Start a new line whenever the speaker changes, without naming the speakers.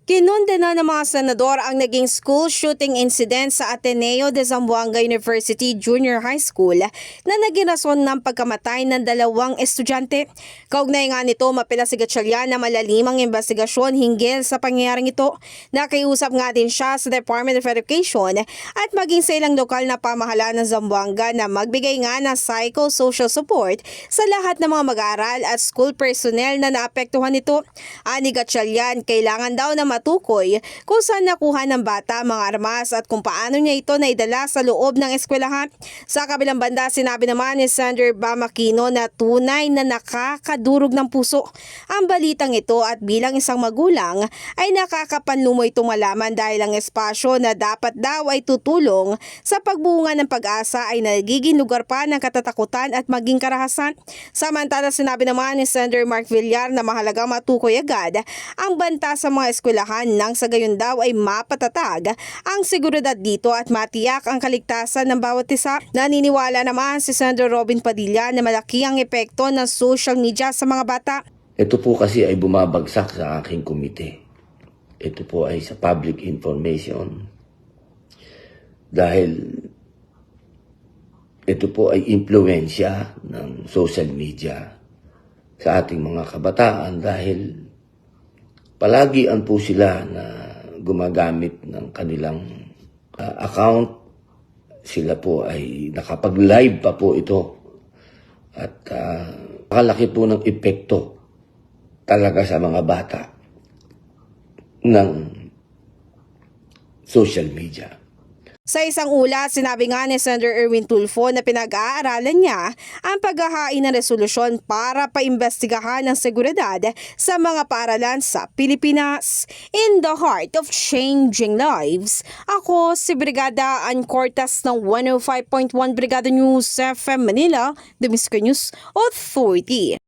Kinundena ng mga senador ang naging school shooting incident sa Ateneo de Zamboanga University Junior High School na naging rason ng pagkamatay ng dalawang estudyante. Kaugnay nga nito, mapila si Gatchalian na malalimang investigasyon hinggil sa pangyayaring ito. Nakiusap nga din siya sa Department of Education at maging sa ilang lokal na pamahalaan ng Zamboanga na magbigay nga ng psychosocial support sa lahat ng mga mag-aaral at school personnel na naapektuhan nito. Ani Gatchalian, kailangan daw na matukoy kung saan nakuha ng bata mga armas at kung paano niya ito naidala sa loob ng eskwelahan. Sa kabilang banda, sinabi naman ni Senator Bam Aquino na tunay na nakakadurog ng puso ang balitang ito at bilang isang magulang ay nakakapanlumoy itong malaman dahil ang espasyo na dapat daw ay tutulong sa pagbunga ng pag-asa ay nagiging lugar pa ng katatakutan at maging karahasan. Samantala, sinabi naman ni Senator Mark Villar na mahalagang matukoy agad ang banta sa mga eskwelahan nang sa gayon daw ay mapatatag ang seguridad dito at matiyak ang kaligtasan ng bawat isa. Naniniwala naman si Senator Robin Padilla na malaki ang epekto ng social media sa mga bata.
Ito po kasi ay bumabagsak sa aking komite. Ito po ay sa public information dahil ito po ay impluwensya ng social media sa ating mga kabataan dahil palagian po sila na gumagamit ng kanilang account. Sila po ay nakapag-live pa po ito. At nakalaki po ng epekto talaga sa mga bata ng social media.
Sa isang ulat, sinabi nga ni Senator Erwin Tulfo na pinag-aaralan niya ang paghahain ng resolusyon para paimbestigahan ang seguridad sa mga paaralan sa Pilipinas. In the heart of changing lives, ako si Brigada Ann Cortas ng 105.1 Brigada News FM Manila, The Miska News Authority.